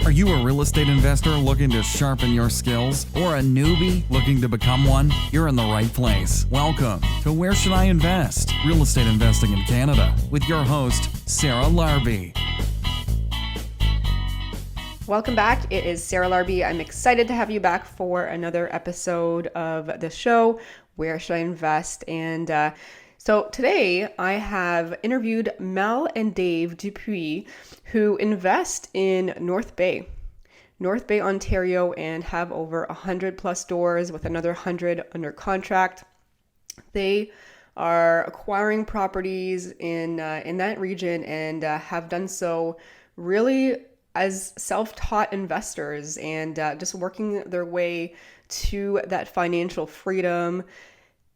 Are you a real estate investor looking to sharpen your skills or a newbie looking to become one? You're in the right place. Welcome to Where Should I Invest? Real Estate Investing in Canada with your host, Sarah Larbi. Welcome back. It is Sarah Larbi. I'm excited to have you back for another episode of the show, Where Should I Invest? And so today I have interviewed Mel and Dave Dupuis, who invest in North Bay, Ontario, and have over 100 plus doors with another 100 under contract. They are acquiring properties in that region and have done so really as self-taught investors and just working their way to that financial freedom.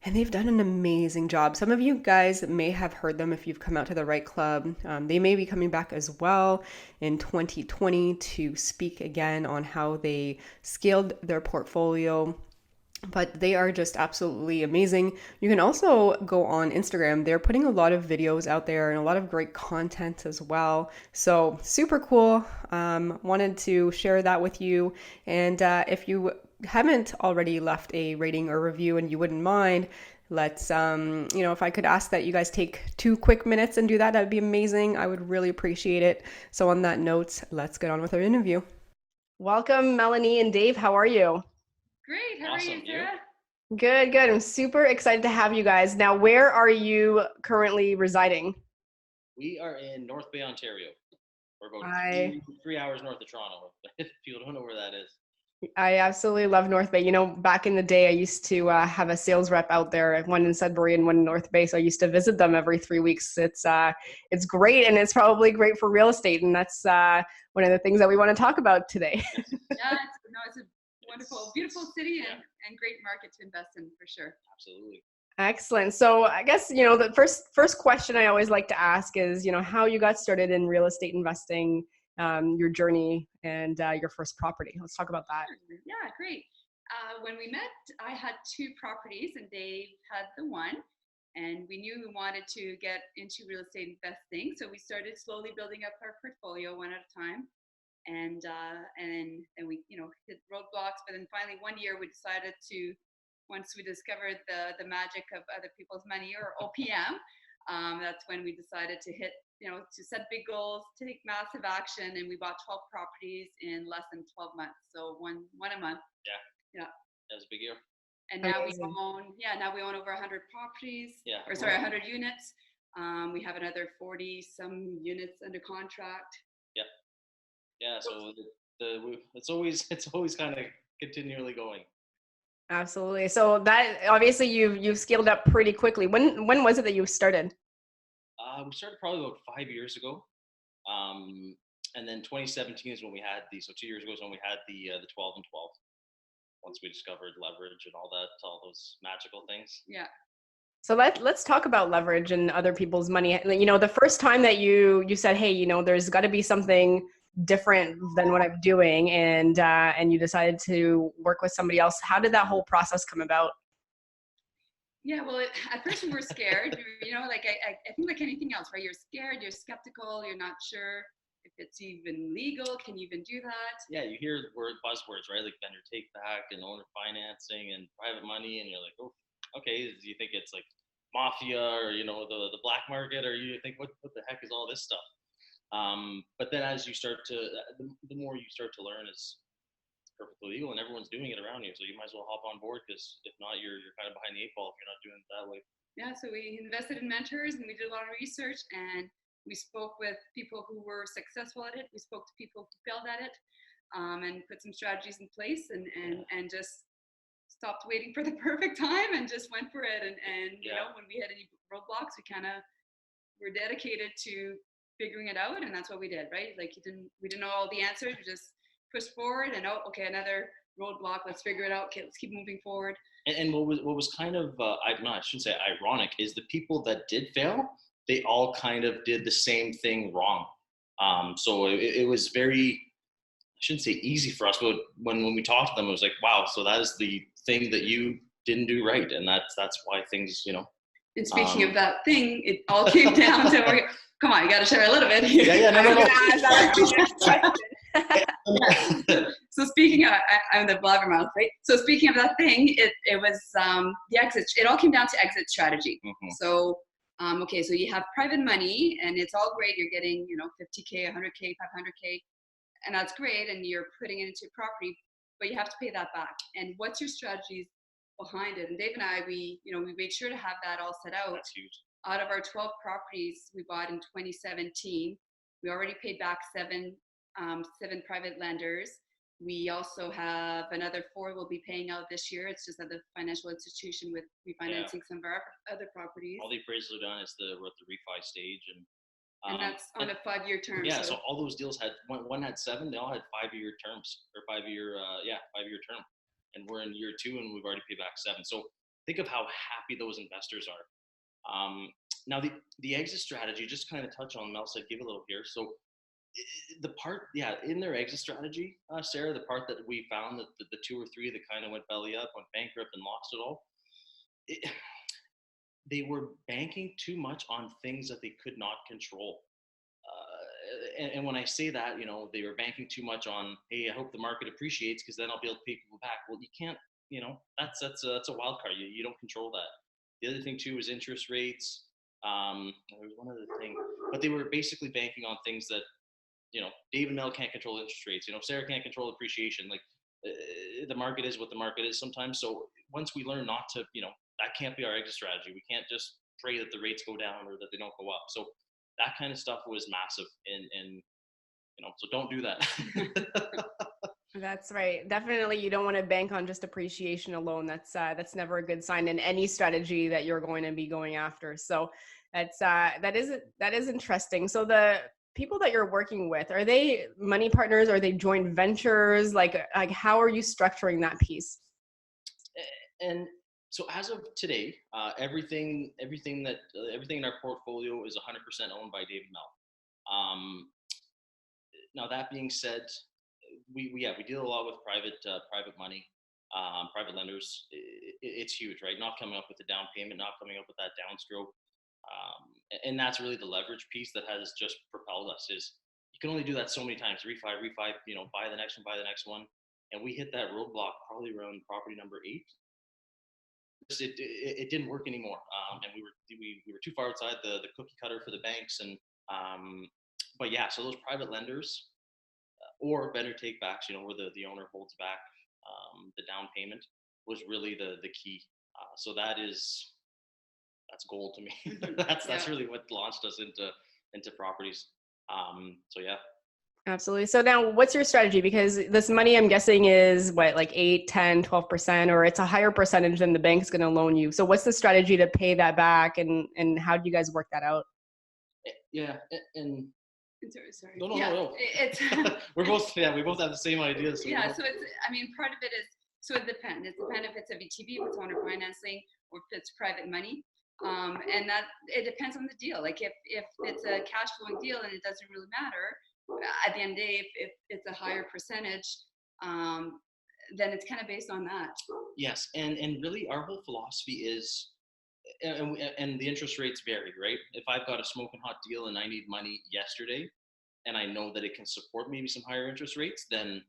And they've done an amazing job. Some of you guys may have heard them if you've come out to the right club. They may be coming back as well in 2020 to speak again on how they scaled their portfolio. But they are just absolutely amazing. You can also go on Instagram. They're putting a lot of videos out there and a lot of great content as well. So super cool. Wanted to share that with you. And if you haven't already left a rating or review and you wouldn't mind, let's, if I could ask that you guys take 2 quick minutes and do that, that'd be amazing. I would really appreciate it. So on that note, let's get on with our interview. Welcome, Melanie and Dave. How are you? Great. How are you, Sarah? Good. I'm super excited to have you guys. Now, where are you currently residing? We are in North Bay, Ontario. We're about 3 hours north of Toronto, if you don't know where that is. I absolutely love North Bay. You know, back in the day, I used to have a sales rep out there, one in Sudbury and one in North Bay. So I used to visit them every 3 weeks. It's great, and it's probably great for real estate. And that's one of the things that we want to talk about today. It's a wonderful, beautiful city and great market to invest in for sure. Absolutely. Excellent. So I guess, the first question I always like to ask is, how you got started in real estate investing, your journey and your first property. Let's talk about that. Yeah, great. When we met, I had 2 properties and Dave had the one, and we knew we wanted to get into real estate investing. So we started slowly building up our portfolio one at a time. And we, hit roadblocks, but then finally one year we decided to, once we discovered the magic of other people's money, or OPM, that's when we decided to hit, to set big goals, take massive action, and we bought 12 properties in less than 12 months. So one a month. Yeah. That was a big year. And now we own over 100 properties. 100 units. We have another 40 some units under contract. Yeah, so it's always kind of continually going. Absolutely. So that obviously you've scaled up pretty quickly. When was it that you started? We started probably about 5 years ago, and then 2017 is when we had so 2 years ago is when we had the 12 and 12. Once we discovered leverage and all those magical things. Yeah. So let's talk about leverage and other people's money. The first time that you said, hey, there's got to be something different than what I'm doing, and you decided to work with somebody else. How did that whole process come about? Yeah, well, at first we were scared. I think like anything else, right? You're scared, you're skeptical, you're not sure if it's even legal. Can you even do that? Yeah, you hear the buzzwords, right? Like vendor take back and owner financing and private money, and you're like, oh, okay. Do you think it's like mafia or the black market, or you think what the heck is all this stuff? But then as you start to, the more you start to learn, it's perfectly legal and everyone's doing it around you. So you might as well hop on board, because if not, you're kind of behind the 8 ball if you're not doing it that way. Yeah, so we invested in mentors and we did a lot of research, and we spoke with people who were successful at it. We spoke to people who failed at it, and put some strategies in place and just stopped waiting for the perfect time and just went for it. And when we had any roadblocks, we're dedicated to figuring it out, and that's what we did, right? Like we didn't know all the answers. We just pushed forward, and another roadblock. Let's figure it out. Okay, let's keep moving forward. And what was kind of I shouldn't say ironic is the people that did fail, they all kind of did the same thing wrong. So it was very, I shouldn't say easy for us, but when we talked to them, it was like, wow, so that is the thing that you didn't do right, and that's why things, And speaking of that thing, it all came down to, come on, you got to share a little bit. No. I'm the blabbermouth, right? So speaking of that thing, it was the exit. It all came down to exit strategy. So okay, so you have private money, and it's all great. You're getting, you know, 50K, 100K, 500K, and that's great, and you're putting it into property, but you have to pay that back. And what's your strategies behind it? And Dave and I, we made sure to have that all set out. That's huge. Out of our 12 properties we bought in 2017, we already paid back seven private lenders. We also have another 4 we'll be paying out this year. It's just at the financial institution with refinancing some of our other properties. All the appraisals are done. We're at the refi stage, and that's on a 5-year term. Yeah, so all those deals had one had 7. They all had 5-year terms, or 5-year 5-year term, and we're in year 2, and we've already paid back 7. So think of how happy those investors are. Now the exit strategy, just kind of touch on, Mel said, give a little here. So the part, in their exit strategy, Sarah, the part that we found that the 2 or 3 that kind of went belly up, went bankrupt, and lost it all, they were banking too much on things that they could not control. And when I say that, you know, they were banking too much on, hey, I hope the market appreciates because then I'll be able to pay people back. Well, you can't, you know, that's a wild card. You don't control that. The other thing too is interest rates. There was one other thing, but they were basically banking on things that, you know, Dave and Mel can't control interest rates. You know, Sarah can't control appreciation. Like the market is what the market is sometimes. So once we learn not to, you know, that can't be our exit strategy. We can't just pray that the rates go down or that they don't go up. So that kind of stuff was massive. And you know, so don't do that. That's right. Definitely, you don't want to bank on just appreciation alone. That's never a good sign in any strategy that you're going to be going after. So that is interesting. So the people that you're working with, are they money partners? Are they joint ventures? Like how are you structuring that piece? And so as of today, everything in our portfolio is 100% owned by Dave and Mel. Now that being said, we deal a lot with private money, private lenders. It's huge, right? Not coming up with the down payment, not coming up with that downstroke, and that's really the leverage piece that has just propelled us. Is you can only do that so many times. Refi, you know, buy the next one, and we hit that roadblock probably around property number 8. It didn't work anymore, and we were too far outside the cookie cutter for the banks, and but yeah, so those private lenders. Or vendor take backs, you know, where the owner holds back the down payment, was really the key. So that's gold to me. That's really what launched us into properties. So yeah. Absolutely. So now what's your strategy? Because this money, I'm guessing, is what, like 8, 10, 12%, or it's a higher percentage than the bank's going to loan you. So what's the strategy to pay that back, and how do you guys work that out? Yeah. And sorry. No. It's we both have the same ideas. So yeah. So it's, I mean, part of it is, so it depends. It depends if it's a VTB, if it's owner financing, or if it's private money. And that it depends on the deal. Like if it's a cash flowing deal and it doesn't really matter, at the end of the day, if it's a higher percentage, then it's kind of based on that. Yes, and really our whole philosophy is, and the interest rates vary, right? If I've got a smoking hot deal and I need money yesterday, and I know that it can support maybe some higher interest rates, then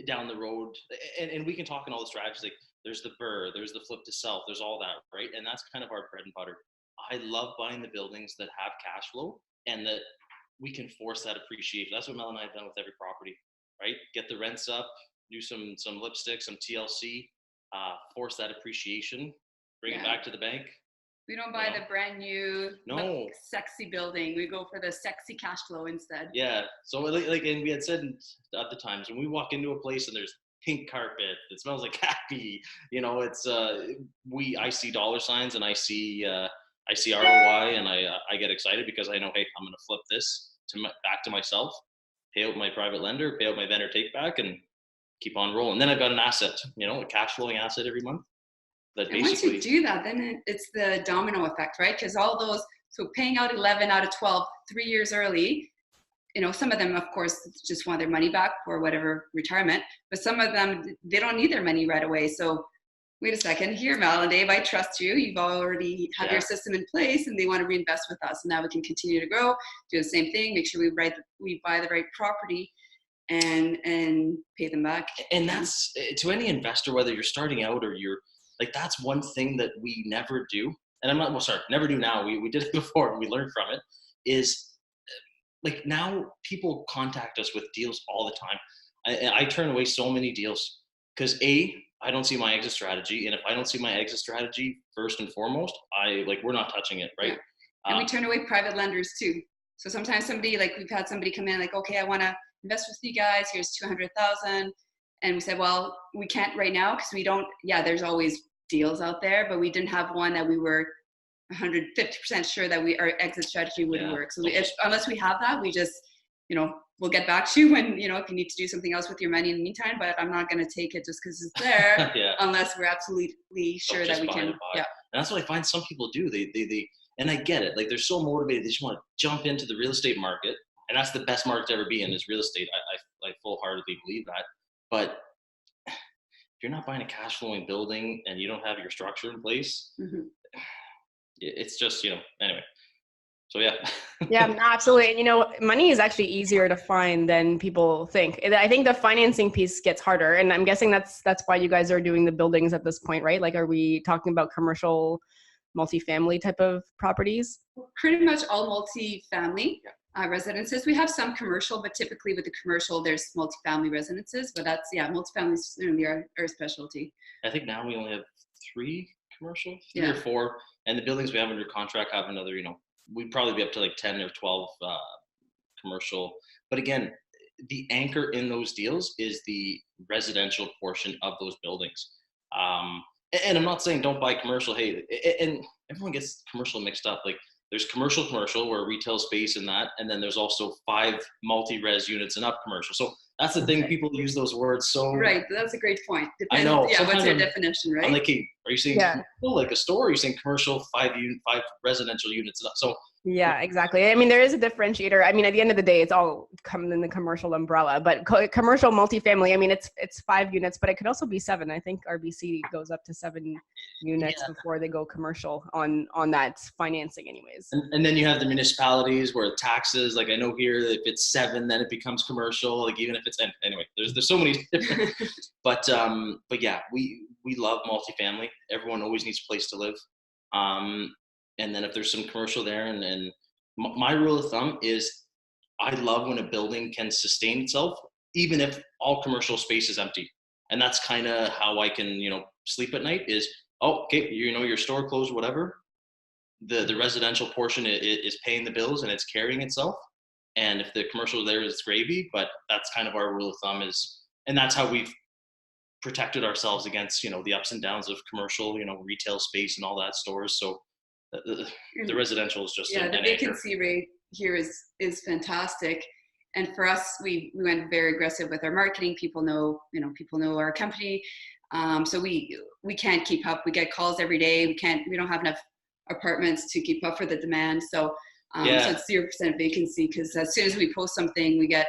down the road, and we can talk in all the strategies, like there's the BRRRR, there's the flip to self, there's all that, right? And that's kind of our bread and butter. I love buying the buildings that have cash flow and that we can force that appreciation. That's what Mel and I have done with every property, right? Get the rents up, do some lipstick, some TLC, force that appreciation, bring it back to the bank. We don't buy the brand new sexy building. We go for the sexy cash flow instead. Yeah. So like, and we had said at the times when we walk into a place and there's pink carpet, it smells like happy, you know, it's I see dollar signs and I see ROI, and I get excited because I know, hey, I'm going to flip this back to myself, pay out my private lender, pay out my vendor take back, and keep on rolling. And then I've got an asset, you know, a cash flowing asset every month. And once you do that, then it's the domino effect, right? Because all those, so paying out 11 out of 12, 3 years early, you know, some of them, of course, just want their money back for whatever retirement, but some of them, they don't need their money right away. So wait a second, here, Mel and Dave, I trust you. You've already have your system in place and they want to reinvest with us. And now we can continue to grow, do the same thing, make sure we buy the right property. and pay them back. And that's to any investor, whether you're starting out or you're like, that's one thing that we never do. And never do now. We did it before and we learned from it, is like now people contact us with deals all the time. I turn away so many deals because I don't see my exit strategy. And if I don't see my exit strategy first and foremost, we're not touching it. Right. Yeah. And we turn away private lenders too. So sometimes we've had somebody come in like, okay, I want to invest with you guys. Here's 200,000. And we said, well, we can't right now because we don't, there's always deals out there, but we didn't have one that we were 150% sure that our exit strategy would work. So unless we have that, we just, we'll get back to you when, if you need to do something else with your money in the meantime, but I'm not going to take it just because it's there unless we're absolutely sure that we can. Yeah. And that's what I find some people do. They and I get it. Like they're so motivated. They just want to jump into the real estate market. And that's the best market to ever be in is real estate. I full-heartedly believe that. But if you're not buying a cash flowing building and you don't have your structure in place, it's just, anyway. So yeah. Yeah, absolutely. And money is actually easier to find than people think. I think the financing piece gets harder. And I'm guessing that's why you guys are doing the buildings at this point, right? Like, are we talking about commercial multifamily type of properties? Pretty much all multifamily residences. We have some commercial, but typically with the commercial, there's multifamily residences. But that's, multifamily is certainly our specialty. I think now we only have 3 commercial, 3 or 4. And the buildings we have under contract have another, we'd probably be up to like 10 or 12 commercial. But again, the anchor in those deals is the residential portion of those buildings. And I'm not saying don't buy commercial. Hey, and everyone gets commercial mixed up. Like there's commercial where retail space and that, and then there's also 5 multi-res units and up commercial. So that's the thing. People use those words. So right. That's a great point. I know. Yeah. What's your definition, right? I'm like, hey, are you saying commercial, like a store? Or are you saying commercial 5 residential units? So yeah, exactly. I mean, there is a differentiator. I mean, at the end of the day, it's all coming in the commercial umbrella, but commercial multifamily, I mean, it's 5 units, but it could also be 7. I think RBC goes up to 7 units before they go commercial on that financing anyways. And then you have the municipalities where taxes, like I know here, if it's 7, then it becomes commercial, like even if it's, anyway, there's so many different, but yeah, we love multifamily. Everyone always needs a place to live. And then if there's some commercial there, and my rule of thumb is I love when a building can sustain itself, even if all commercial space is empty. And that's kind of how I can, sleep at night is, okay, your store closed, whatever. The residential portion is paying the bills and it's carrying itself. And if the commercial there is gravy, but that's kind of our rule of thumb is, and that's how we've protected ourselves against, the ups and downs of commercial, retail space and all that stores. So the residential is just the vacancy rate here is fantastic, and for us we went very aggressive with our marketing. People know our company, so we can't keep up. We get calls every day. We don't have enough apartments to keep up for the demand, so so it's 0% vacancy because as soon as we post something we get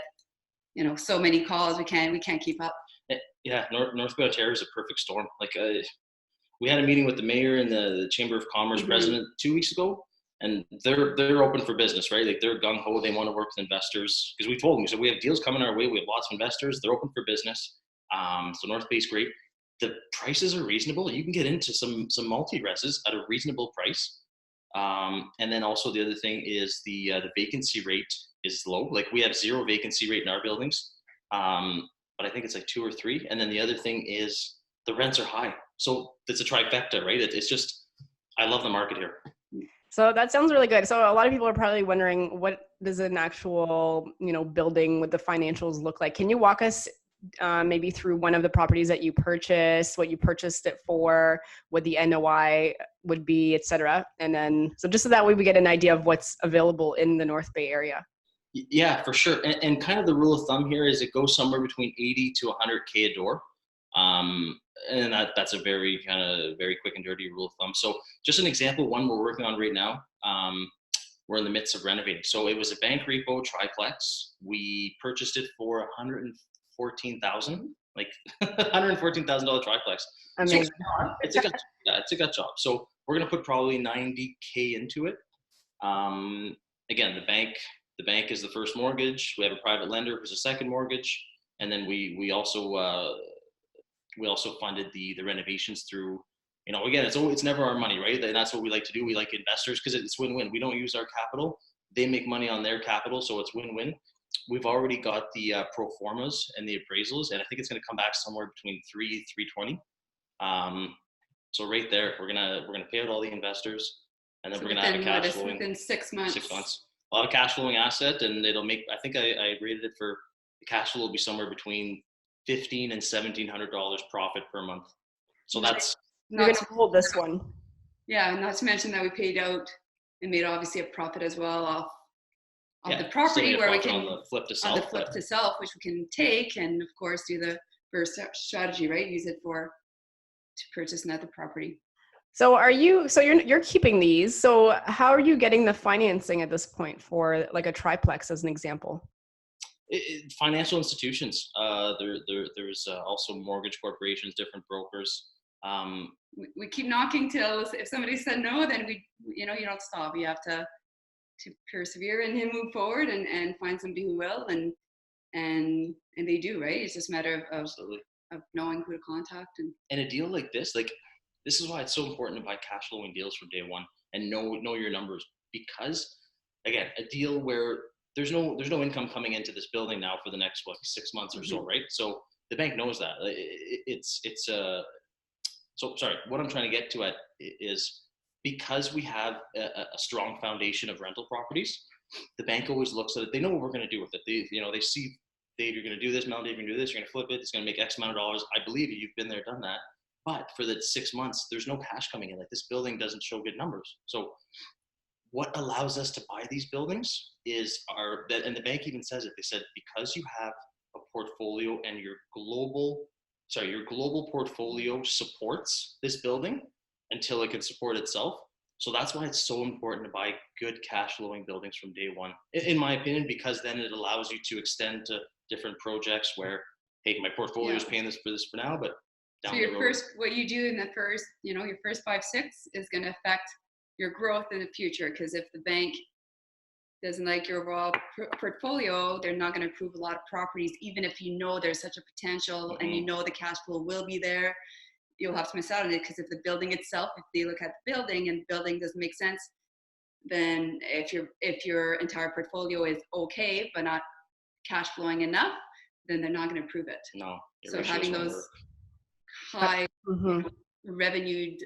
so many calls. We can't keep up. North Bay Ontario is a perfect storm. Like we had a meeting with the mayor and the Chamber of Commerce president 2 weeks ago, and they're open for business, right? Like they're gung ho. They want to work with investors because we told them, we said we have deals coming our way. We have lots of investors. They're open for business. So North Bay's great. The prices are reasonable. You can get into some multi-reses at a reasonable price. And then also the other thing is the vacancy rate is low. Like we have 0 vacancy rate in our buildings, but I think it's like 2 or 3. And then the other thing is the rents are high. So it's a trifecta, right? It's just, I love the market here. So that sounds really good. So a lot of people are probably wondering, what does an actual, building with the financials look like? Can you walk us maybe through one of the properties that you purchased, what you purchased it for, what the NOI would be, et cetera? And then, so just so that way we get an idea of what's available in the North Bay area. Yeah, for sure. And kind of the rule of thumb here is it goes somewhere between 80 to 100K a door. And that's a very quick and dirty rule of thumb. So just an example, one we're working on right now, we're in the midst of renovating. So it was a bank repo triplex. We purchased it for $114,000, like $114,000 triplex. Amazing. So it's a gut job. So we're going to put probably 90K into it. Again, the bank is the first mortgage. We have a private lender who's a second mortgage. And then we also funded the renovations through, again, it's never our money, right? And that's what we like to do. We like investors because it's win-win. We don't use our capital. They make money on their capital, so it's win-win. We've already got the pro formas and the appraisals, and I think it's going to come back somewhere between 320. So right there, we're gonna pay out all the investors, and then So we're gonna have a cash flowing within 6 months. 6 months. We'll have a cash flowing asset, and it'll make. I think I rated it for the cash flow will be somewhere between $1,500 and $1,700 profit per month. So that's You're going to hold this one. Yeah, not to mention that we paid out and made obviously a profit as well off the still property made a where we profit can on the flip to on the sell. flip to self, which we can take and of course do the first strategy, right? Use it to purchase another property. So you're keeping these. So how are you getting the financing at this point for like a triplex as an example? Financial institutions. There's also mortgage corporations, different brokers. We keep knocking till if somebody said no, then you don't stop. You have to persevere and move forward and find somebody who will, and they do, right? It's just a matter of knowing who to contact. And a deal like this is why it's so important to buy cash flowing deals from day one and know your numbers, because again, a deal where there's no income coming into this building now for the next 6 months or so, right? So the bank knows that. So sorry, what I'm trying to get to is because we have a strong foundation of rental properties, the bank always looks at it. They know what we're going to do with it. They see, Dave, you're going to do this. Mel, Dave, you're going to do this. You're going to flip it. It's going to make X amount of dollars. I believe you. You've been there, done that. But for the 6 months, there's no cash coming in. Like, this building doesn't show good numbers. So what allows us to buy these buildings is and the bank even says it. They said, because you have a portfolio and your global portfolio supports this building until it can support itself. So that's why it's so important to buy good cash flowing buildings from day one, in my opinion, because then it allows you to extend to different projects where, hey, my portfolio is paying this for now, but down the road. What you do in the first, your first 5, 6 is going to affect your growth in the future. Because if the bank doesn't like your overall portfolio, they're not going to approve a lot of properties, even if there's such a potential and the cash flow will be there. You'll have to miss out on it, because if the building itself, if they look at the building and the building doesn't make sense, then if your entire portfolio is okay but not cash flowing enough, then they're not going to approve it. No. So having those high revenued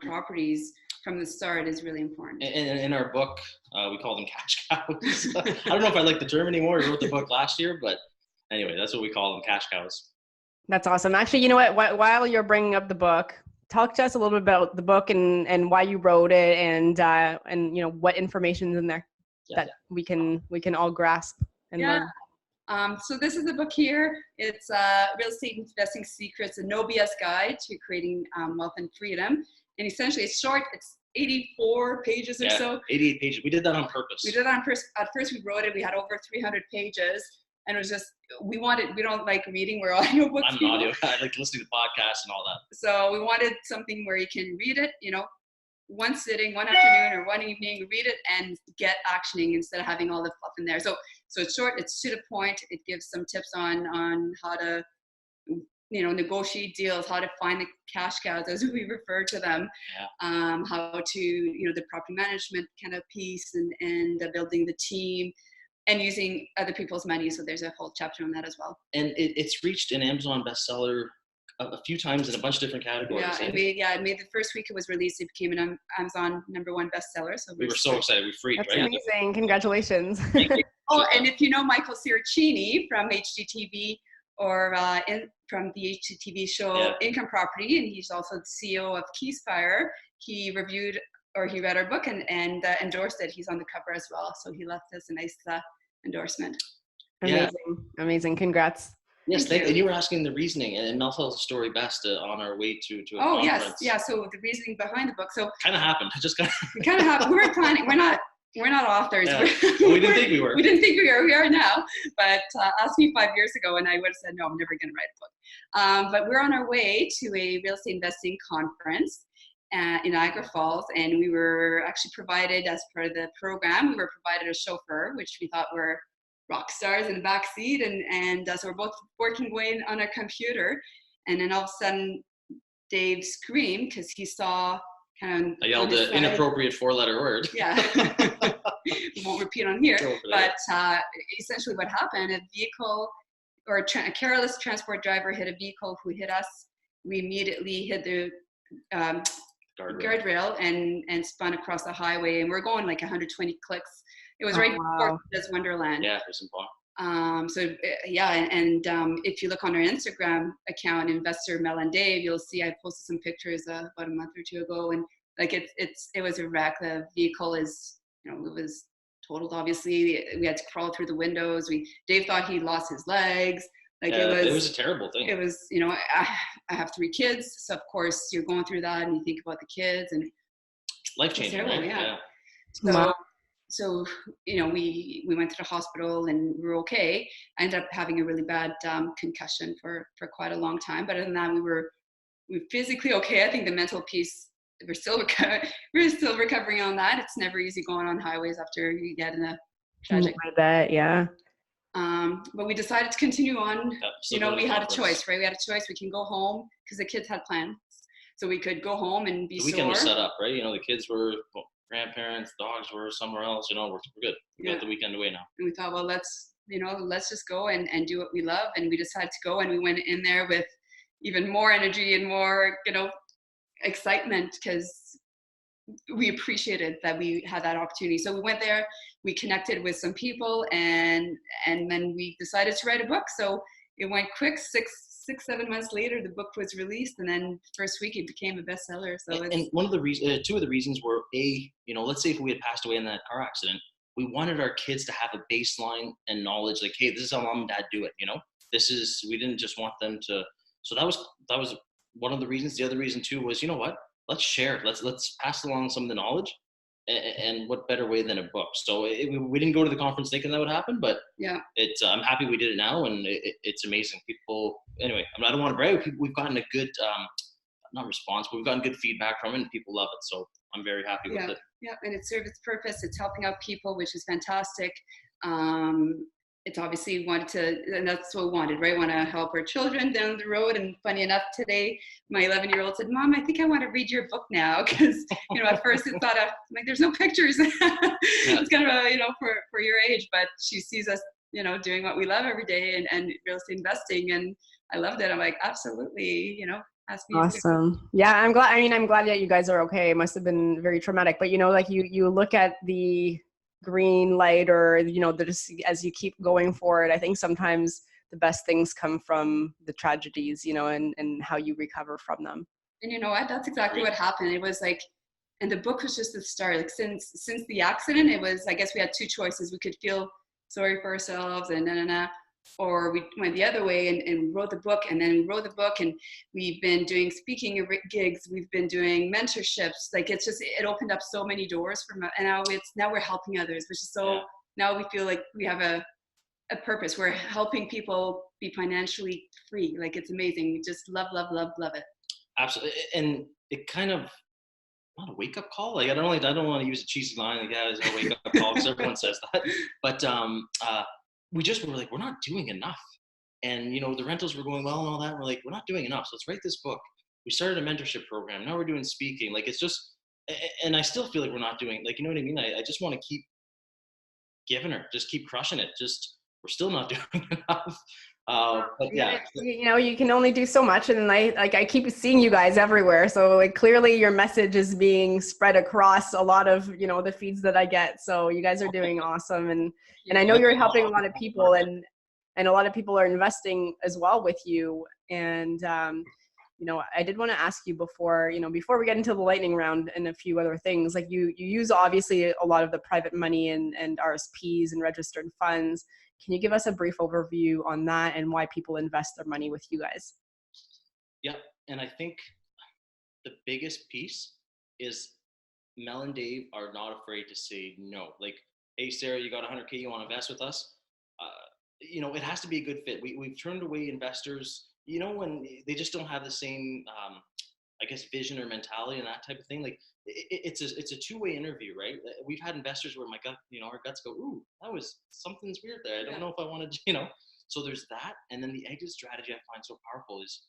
properties from the start is really important. And in our book, we call them cash cows. I don't know if I like the term anymore. We wrote the book last year, but anyway, that's what we call them, cash cows. That's awesome. Actually, you know what? While you're bringing up the book, talk to us a little bit about the book and why you wrote it, and what information's in there that we can all grasp and learn. So this is the book here. It's Real Estate Investing Secrets, a No BS Guide to Creating Wealth and Freedom. And essentially, it's short. It's 84 pages or so. 88 pages. We did that on purpose. At first, we wrote it. We had over 300 pages. And it was just, we don't like reading. We're audiobooks. I'm an audio guy. I like listening to podcasts and all that. So we wanted something where you can read it, one sitting, one afternoon or one evening, read it and get actioning instead of having all the fluff in there. So it's short, it's to the point. It gives some tips on how to, negotiate deals, how to find the cash cows, as we refer to them, how to, the property management kind of piece and building the team and using other people's money. So there's a whole chapter on that as well. And it's reached an Amazon bestseller a few times in a bunch of different categories. It made the first week it was released, it became an Amazon #1 bestseller. So we were so excited. We freaked, That's right? amazing. Congratulations. And if you know Michael Siracini from HGTV or from the HGTV show Income Property, and he's also the CEO of Keyspire, he read our book and endorsed it. He's on the cover as well. So he left us a nice endorsement. Amazing. Congrats. Yes, thank you. And you were asking the reasoning, and Mel tells the story best on our way to a conference. Yes. So the reasoning behind the book. So kind of happened. It kind of happened. We were planning. We're not authors. Yeah. We didn't think we were. We didn't think we were. We are now. But ask me 5 years ago, and I would have said, no, I'm never going to write a book. But we're on our way to a real estate investing conference in Niagara Falls, and we were actually provided, as part of the program, a chauffeur, which we thought were rock stars in the back seat, and so we're both working away on our computer, and then all of a sudden Dave screamed because he saw kind of I yelled an inappropriate 4-letter word. Yeah. We won't repeat on here, but essentially what happened, a vehicle or a careless transport driver hit a vehicle who hit us. We immediately hit the guardrail and spun across the highway, and we're going like 120 clicks. It was right before this Wonderland. Yeah, there's some fun. If you look on our Instagram account, Investor Mel and Dave, you'll see I posted some pictures about a month or two ago, and like it was a wreck. The vehicle is, it was totaled. Obviously, we had to crawl through the windows. Dave thought he lost his legs. Like it was a terrible thing. It was, I have 3 kids, so of course you're going through that, and you think about the kids, and life changing, right? Yeah. So we went to the hospital and we were okay. I ended up having a really bad concussion for quite a long time, but other than that, we were physically okay. I think the mental piece, we're still recovering on that. It's never easy going on highways after you get in a tragic. I bet, yeah. But we decided to continue on. We had a choice, right? We had a choice. We can go home because the kids had plans, so we could go home and be. The weekend was set up, right? The kids were grandparents, dogs were somewhere else. We're good. We got the weekend away now. And we thought, well, let's just go and do what we love. And we decided to go, and we went in there with even more energy and more, excitement, because we appreciated that we had that opportunity. So we went there, we connected with some people, and then we decided to write a book. So it went quick. 6-7 months later, the book was released, and then first week it became a bestseller. So and one of the reasons, 2 of the reasons were let's say if we had passed away in that car accident, we wanted our kids to have a baseline and knowledge, like, hey, this is how mom and dad do it. We didn't just want them to. So that was one of the reasons. The other reason too was, what? Let's share it. Let's pass along some of the knowledge. And what better way than a book? So we didn't go to the conference thinking that would happen, but I'm happy we did it now, and it's amazing. People, anyway, I don't want to brag. We've gotten a good, not response, but we've gotten good feedback from it, and people love it. So I'm very happy with it. Yeah, and it served its purpose. It's helping out people, which is fantastic. It's obviously and that's what we wanted, right? Want to help our children down the road. And funny enough, today, my 11-year-old said, Mom, I think I want to read your book now. Because, at first it thought, like, there's no pictures. It's kind of, for your age, but she sees us, doing what we love every day and real estate investing. And I loved it. I'm like, absolutely, ask me. Awesome. Yeah, I'm glad. I'm glad that you guys are okay. It must have been very traumatic, but like you look at the green light, or as you keep going forward, I think sometimes the best things come from the tragedies, and how you recover from them. And you know what, that's exactly what happened. It was like, and the book was just the start. Like since the accident, it was, I guess we had 2 choices. We could feel sorry for ourselves and or we went the other way and wrote the book, and then we wrote the book, and we've been doing speaking gigs, we've been doing mentorships. Like it opened up so many doors and now we're helping others, which is so, now we feel like we have a purpose. We're helping people be financially free. Like it's amazing. We just love it. Absolutely. And it kind of, not a wake up call. Like I don't want to use a cheesy line like that as a wake up call, because everyone says that. But we were like, we're not doing enough. And, the rentals were going well and all that. We're like, we're not doing enough. So let's write this book. We started a mentorship program. Now we're doing speaking. Like, it's just, and I still feel like we're not doing, like, you know what I mean? I just want to keep giving her, just keep crushing it. Just, we're still not doing enough. But yeah. You can only do so much. And I keep seeing you guys everywhere. So like clearly your message is being spread across a lot of, the feeds that I get. So you guys are doing awesome. And I know you're helping a lot of people, and a lot of people are investing as well with you. And, I did want to ask you before we get into the lightning round and a few other things, like you use obviously a lot of the private money and RSPs and registered funds. Can you give us a brief overview on that and why people invest their money with you guys? Yeah. And I think the biggest piece is Mel and Dave are not afraid to say no. Like, hey, Sarah, you got 100K, you want to invest with us? It has to be a good fit. We've turned away investors, when they just don't have the same, I guess, vision or mentality and that type of thing. Like it's a two-way interview, right? We've had investors where my gut, our guts go, ooh, something's weird there. I don't know if I want to, So there's that, and then the exit strategy I find so powerful is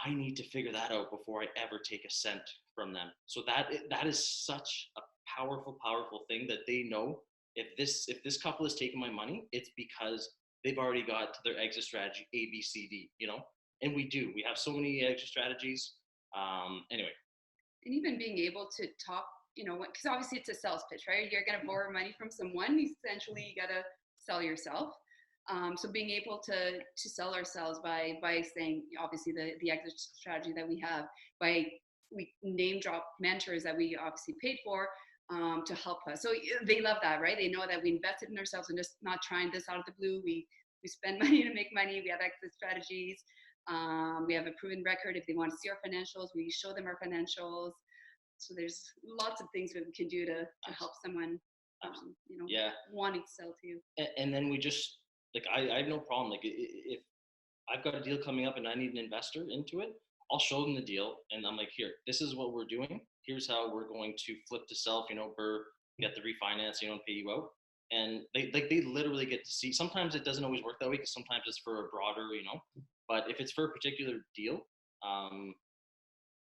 I need to figure that out before I ever take a cent from them. So that is such a powerful thing that they know if this couple is taking my money, it's because they've already got their exit strategy A, B, C, D, and we have so many exit strategies. Anyway. And even being able to talk, because obviously it's a sales pitch, right? You're going to borrow money from someone. Essentially, you got to sell yourself. So being able to sell ourselves by saying, obviously, the exit strategy that we have, we name drop mentors that we obviously paid for to help us. So they love that, right? They know that we invested in ourselves and just not trying this out of the blue. We spend money to make money. We have exit strategies. We have a proven record. If they want to see our financials, we show them our financials. So there's lots of things that we can do to help someone, wanting to sell to you. And then we just, I have no problem. Like if I've got a deal coming up and I need an investor into it, I'll show them the deal. And I'm like, here, this is what we're doing. Here's how we're going to flip to self, get the refinance, and pay you out. And they literally get to see. Sometimes it doesn't always work that way because sometimes it's for a broader, but if it's for a particular deal,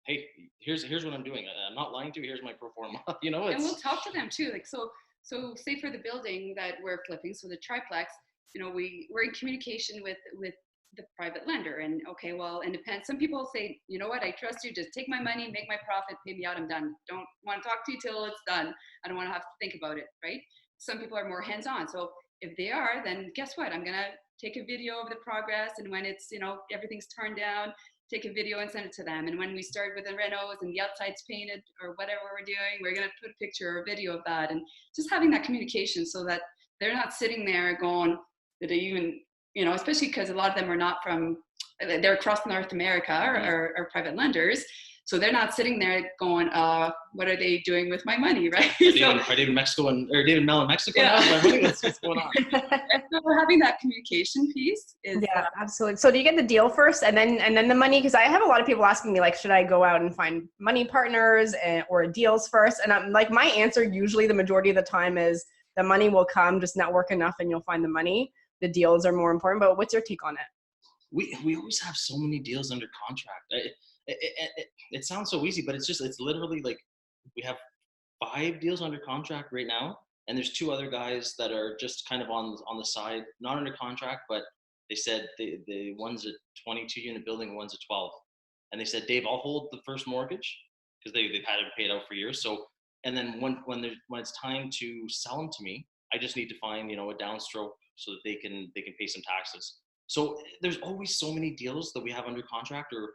hey, here's what I'm doing. I'm not lying to you. Here's my pro forma. And we'll talk to them too. So say for the building that we're flipping, so the triplex, we're in communication with the private lender, and okay, well, and depends. Some people say, you know what, I trust you. Just take my money, make my profit, pay me out. I'm done. Don't want to talk to you till it's done. I don't want to have to think about it, right? Some people are more hands-on. So if they are, then guess what? I'm gonna take a video of the progress, and when it's everything's turned down, take a video and send it to them. And when we start with the renos and the outside's painted or whatever we're doing, we're gonna put a picture or a video of that, and just having that communication so that they're not sitting there going, did they even, especially because a lot of them are not from, they're across North America or private lenders. So they're not sitting there going, what are they doing with my money, right? Are they in Mexico David Mel in Mexico now? My money? What's going on? So having that communication piece is absolutely. So do you get the deal first and then the money? Because I have a lot of people asking me, like, should I go out and find money partners or deals first? And I'm like, my answer usually the majority of the time is the money will come, just network enough and you'll find the money. The deals are more important. But what's your take on it? We always have so many deals under contract. It sounds so easy, but it's literally like we have 5 deals under contract right now, and there's 2 other guys that are just kind of on the side, not under contract, but they said the one's a 22-unit building, one's a 12, and they said, Dave, I'll hold the first mortgage because they've had it paid out for years. So, and then when it's time to sell them to me, I just need to find a downstroke so that they can pay some taxes. So there's always so many deals that we have under contract, or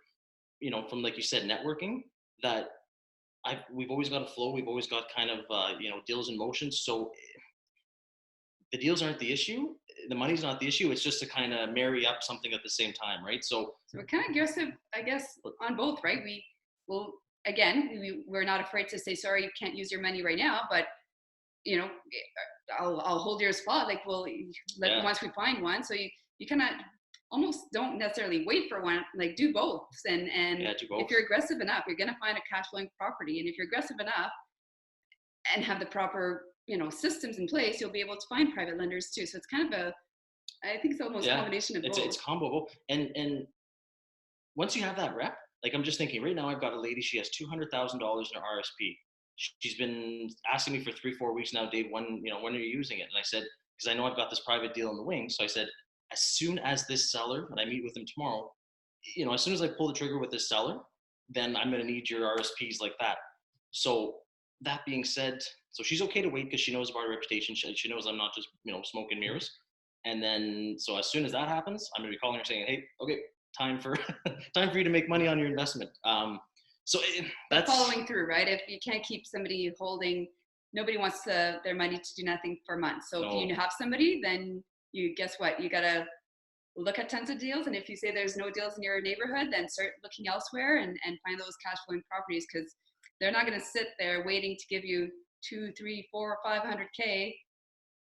from, like you said, networking, that we've always got a flow. We've always got kind of deals in motion. So the deals aren't the issue. The money's not the issue. It's just to kind of marry up something at the same time, right? So we're kind of aggressive, I guess, on both, right? We're not afraid to say, sorry, you can't use your money right now, but I'll hold your spot. Like, once we find one. So you kind of almost don't necessarily wait for one, like do both. And do both. If you're aggressive enough, you're going to find a cash flowing property. And if you're aggressive enough and have the proper, systems in place, you'll be able to find private lenders too. So it's kind of I think it's almost a combination of both. It's combo. And once you have that rep, like I'm just thinking right now, I've got a lady, she has $200,000 in her RSP. She's been asking me for 3-4 weeks now, Dave, when are you using it? And I said, because I know I've got this private deal in the wings. So I said, as soon as this seller, and I meet with him tomorrow, as soon as I pull the trigger with this seller, then I'm going to need your RSPs like that. So that being said, so she's okay to wait because she knows about our reputation. She knows I'm not just, smoke and mirrors. And then, so as soon as that happens, I'm going to be calling her saying, hey, okay, time for you to make money on your investment. So that's following through, right? If you can't keep somebody holding, nobody wants their money to do nothing for months. So if you have somebody, then guess what? You got to look at tons of deals. And if you say there's no deals in your neighborhood, then start looking elsewhere and find those cash flowing properties, because they're not going to sit there waiting to give you 2, 3, 4, 500K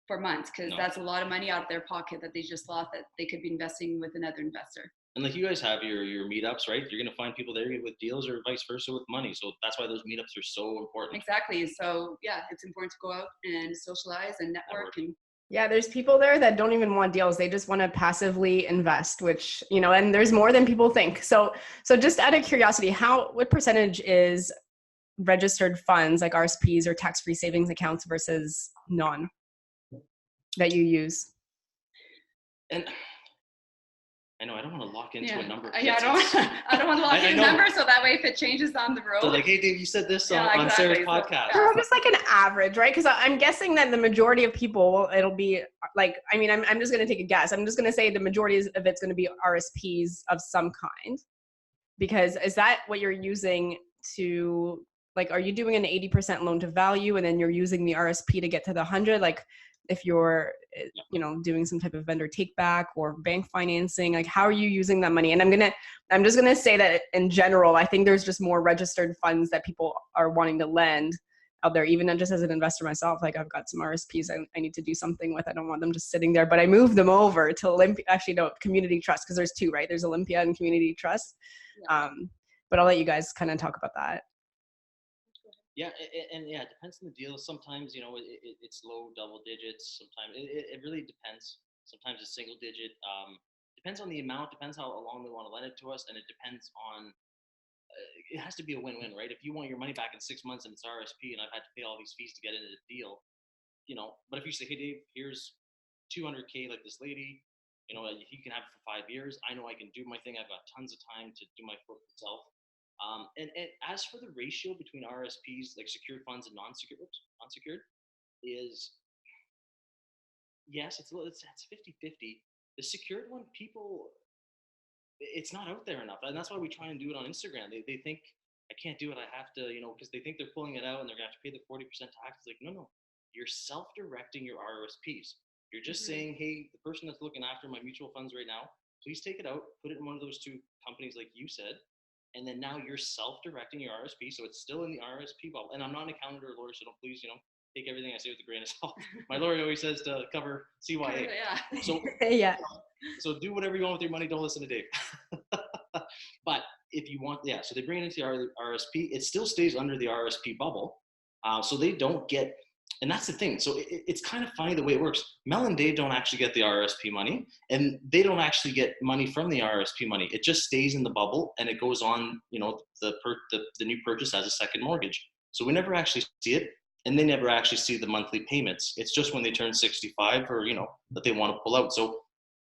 for months, because No. that's a lot of money out of their pocket that they just lost that they could be investing with another investor. And like you guys have your meetups, right? You're going to find people there with deals or vice versa with money. So that's why those meetups are so important. Exactly. So yeah, it's important to go out and socialize and network. And yeah, there's people there that don't even want deals. They just want to passively invest, which, you know, and there's more than people think. So just out of curiosity, what percentage is registered funds like RSPs or tax-free savings accounts versus non that you use? And I know I don't want to lock into a number. Yeah, I don't want to lock in a number, so that way if it changes on the road. So like, hey Dave, you said this on exactly. Sarah's podcast. Or just like an average, right? Because I'm guessing that the majority of people, it'll be like, I mean, I'm just going to take a guess. I'm just going to say the majority of it's going to be RSPs of some kind. Because is that what you're using to, like, are you doing an 80% loan to value and then you're using the RSP to get to the 100? Like, if you're, you know, doing some type of vendor take back or bank financing, like how are you using that money? And I'm just going to say that in general, I think there's just more registered funds that people are wanting to lend out there, even just as an investor myself. Like I've got some RSPs I need to do something with. I don't want them just sitting there, but I moved them over to Olympia, actually no, Community Trust, because there's two, right? There's Olympia and Community Trust. Yeah. But I'll let you guys kind of talk about that. Yeah, and yeah, it depends on the deal. Sometimes, you know, it's low double digits. Sometimes it really depends. Sometimes it's single digit. Depends on the amount, depends how long they want to lend it to us, and it depends on, it has to be a win-win, right? If you want your money back in 6 months and it's RSP and I've had to pay all these fees to get into the deal, you know, but if you say, hey Dave, here's 200K like this lady, you know, you can have it for 5 years. I know I can do my thing. I've got tons of time to do my work myself. And as for the ratio between RSPs, like secured funds and non-secured, is yes, it's 50-50. The secured one, people, it's not out there enough, and that's why we try and do it on Instagram. They think I can't do it. I have to, you know, because they think they're pulling it out and they're gonna have to pay the 40% tax. It's like no, you're self-directing your RSPs. You're just saying, hey, the person that's looking after my mutual funds right now, please take it out, put it in one of those two companies like you said. And then now you're self-directing your RSP, so it's still in the RSP bubble. And I'm not an accountant or a lawyer, so don't please, you know, take everything I say with a grain of salt. My lawyer always says to cover CYA. Yeah. So yeah. So do whatever you want with your money. Don't listen to Dave. But if you want, so they bring it into the RSP. It still stays under the RSP bubble, so they don't get. And that's the thing. So it's kind of funny the way it works. Mel and Dave don't actually get the RSP money, and they don't actually get money from the RSP money. It just stays in the bubble, and it goes on, you know, the new purchase as a second mortgage. So we never actually see it, and they never actually see the monthly payments. It's just when they turn 65 or, you know, that they want to pull out. So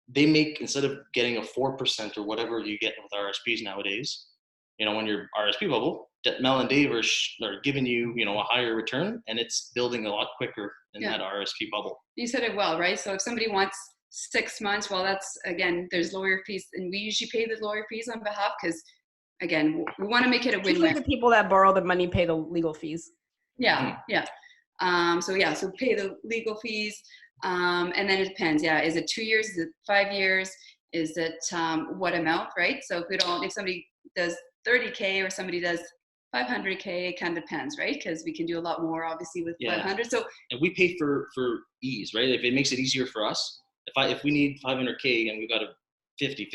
they make, instead of getting a 4% or whatever you get with RSPs nowadays, you know, when your RSP bubble, Mel and Dave are giving you, you know, a higher return, and it's building a lot quicker in that RSP bubble. You said it well, right? So if somebody wants 6 months, well, that's, again, there's lawyer fees, and we usually pay the lawyer fees on behalf, because again, we want to make it a win-win. Usually the people that borrow the money pay the legal fees. Yeah. So pay the legal fees, and then it depends. Yeah, is it 2 years? Is it 5 years? Is it what amount? Right. So if somebody does 30K or somebody does 500K, it kind of depends, right? Because we can do a lot more, obviously, with 500. So, and we pay for ease, right? If it makes it easier for us, if we need 500K and we've got a 50,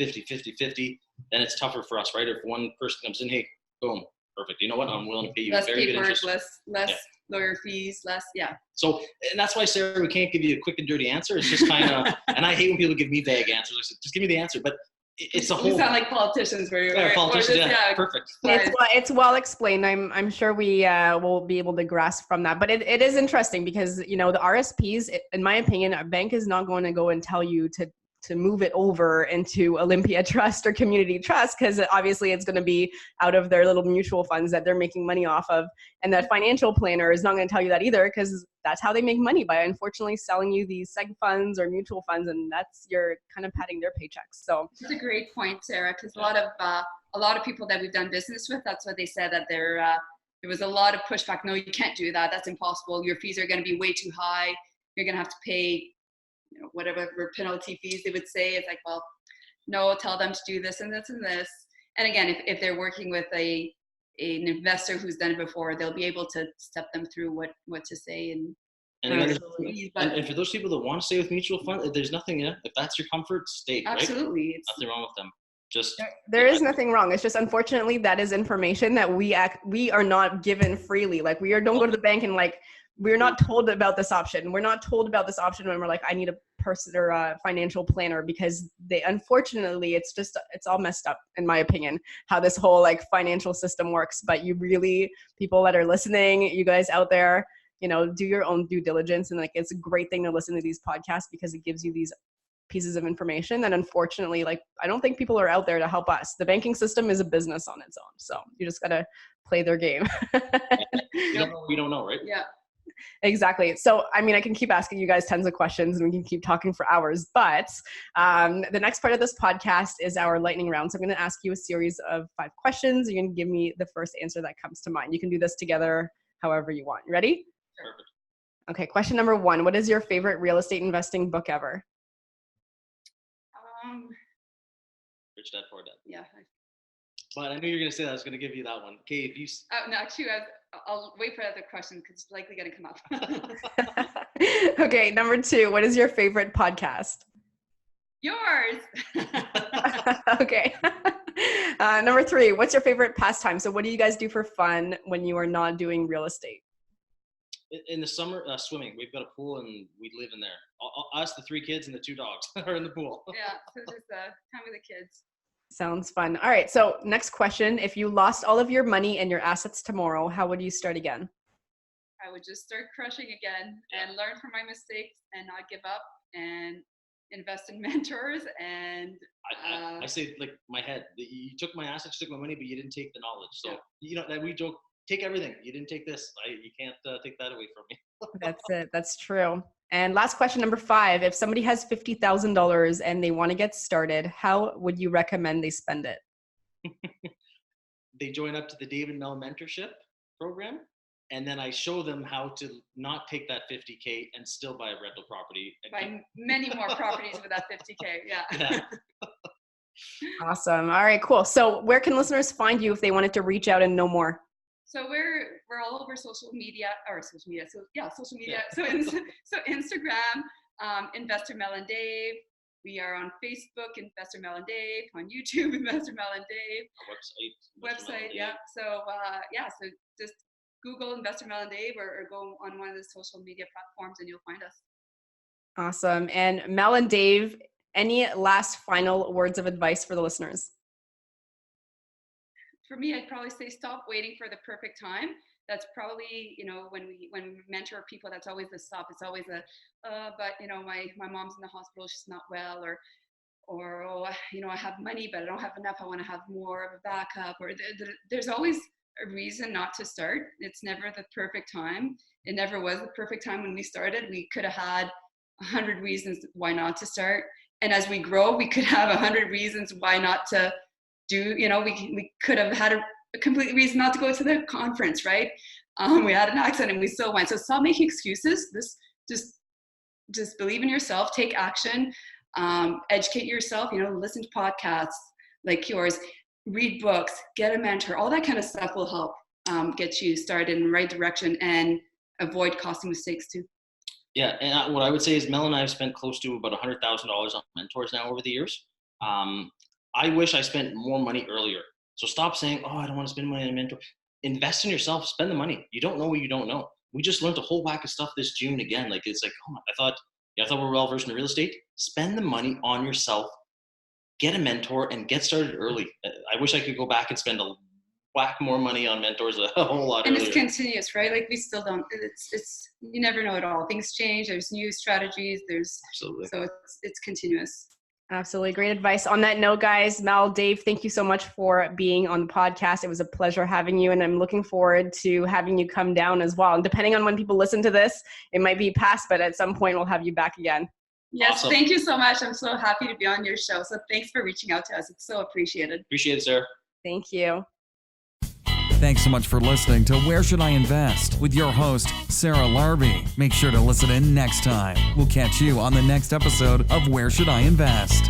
then it's tougher for us, right? If one person comes in, hey, boom, perfect. You know what? I'm willing to pay you less very good paperwork, interest. less lawyer fees, less. So, and that's why, Sarah, we can't give you a quick and dirty answer. It's just kind of, and I hate when people give me vague answers. I said, just give me the answer. But it's a whole. You sound like politicians, politicians. Perfect. It's well explained. I'm sure we will be able to grasp from that. But it is interesting because, you know, the RSPs, in my opinion, a bank is not going to go and tell you to move it over into Olympia Trust or Community Trust, because obviously it's going to be out of their little mutual funds that they're making money off of. And the financial planner is not going to tell you that either, because that's how they make money, by unfortunately selling you these seg funds or mutual funds, and that's you're kind of padding their paychecks. So that's a great point, Sarah, because a lot of people that we've done business with, that's what they said, that there was a lot of pushback. No, you can't do that. That's impossible. Your fees are going to be way too high. You're going to have to pay, you know, whatever penalty fees they would say. It's like, well, no, tell them to do this and this and this. And again, if they're working with an investor who's done it before, they'll be able to step them through what to say. And And again, Absolutely. But and for those people that want to stay with mutual funds, there's nothing, if that's your comfort, stay, right? absolutely. It's, Nothing wrong with them. Just There is nothing wrong. It's just, unfortunately, that is information that we are not given freely. Like, don't go to the bank and like, we're not told about this option. We're not told about this option when we're like, I need a person or a financial planner, because unfortunately, it's all messed up, in my opinion, how this whole like financial system works. But people that are listening, you guys out there, do your own due diligence. And like, it's a great thing to listen to these podcasts, because it gives you these pieces of information that, unfortunately, like, I don't think people are out there to help us. The banking system is a business on its own. So you just got to play their game. we don't know, right? yeah. Exactly. So, I mean, I can keep asking you guys tons of questions and we can keep talking for hours, but the next part of this podcast is our lightning round. So I'm going to ask you a series of 5 questions. You're going to give me the first answer that comes to mind. You can do this together however you want. You ready? Perfect. Okay. Question number 1. What is your favorite real estate investing book ever? Rich Dad Poor Dad. Yeah. But I knew you were going to say that. I was going to give you that one. Okay, if you... No, actually, I'll wait for another question because it's likely going to come up. Okay, number 2. What is your favorite podcast? Yours. Okay. Number 3. What's your favorite pastime? So what do you guys do for fun when you are not doing real estate? In the summer, swimming. We've got a pool and we live in there. Us, the 3 kids, and the 2 dogs are in the pool. Yeah, so just time with the kids. Sounds fun. All right. So next question. If you lost all of your money and your assets tomorrow, how would you start again? I would just start crushing again and learn from my mistakes and not give up and invest in mentors. And I say, like, my head, you took my assets, you took my money, but you didn't take the knowledge. So, that we joke, take everything. You didn't take this. You can't take that away from me. That's it. That's true. And last question, number 5. If somebody has $50,000 and they want to get started, how would you recommend they spend it? They join up to the Dave and Mel mentorship program. And then I show them how to not take that $50K and still buy a rental property. Buy many more properties with that $50K. Yeah. Awesome. All right, cool. So where can listeners find you if they wanted to reach out and know more? So we're all over social media. Social media. Yeah. So Instagram, Investor Mel and Dave. We are on Facebook, Investor Mel and Dave. On YouTube, Investor Mel and Dave. Website. Yeah. So so just Google Investor Mel and Dave, or go on one of the social media platforms and you'll find us. Awesome. And Mel and Dave, any last final words of advice for the listeners? For me, I'd probably say stop waiting for the perfect time. That's probably, when we mentor people, that's always the stop. It's always but my mom's in the hospital, she's not well, or I have money, but I don't have enough. I want to have more of a backup, or there's always a reason not to start. It's never the perfect time. It never was the perfect time when we started. We could have had 100 reasons why not to start. And as we grow, we could have 100 reasons why not to do, we could have had a complete reason not to go to the conference, right? We had an accident and we still went. So stop making excuses. Just believe in yourself, take action, educate yourself, listen to podcasts like yours, read books, get a mentor, all that kind of stuff will help get you started in the right direction and avoid costly mistakes too. Yeah, and what I would say is Mel and I have spent close to about $100,000 on mentors now over the years. I wish I spent more money earlier. So stop saying, I don't want to spend money on a mentor. Invest in yourself, spend the money. You don't know what you don't know. We just learned a whole whack of stuff this June again. Like, it's like, I thought we're well versed in real estate. Spend the money on yourself, get a mentor, and get started early. I wish I could go back and spend a whack more money on mentors a whole lot earlier. And it's continuous, right? Like, we still don't, it's you never know it all. Things change. There's new strategies. Absolutely. So it's continuous. Absolutely. Great advice. On that note, guys, Mel, Dave, thank you so much for being on the podcast. It was a pleasure having you, and I'm looking forward to having you come down as well. And depending on when people listen to this, it might be past, but at some point we'll have you back again. Yes, awesome. Thank you so much. I'm so happy to be on your show. So thanks for reaching out to us. It's so appreciated. Appreciate it, Sarah. Thank you. Thanks so much for listening to Where Should I Invest with your host, Sarah Larbi. Make sure to listen in next time. We'll catch you on the next episode of Where Should I Invest.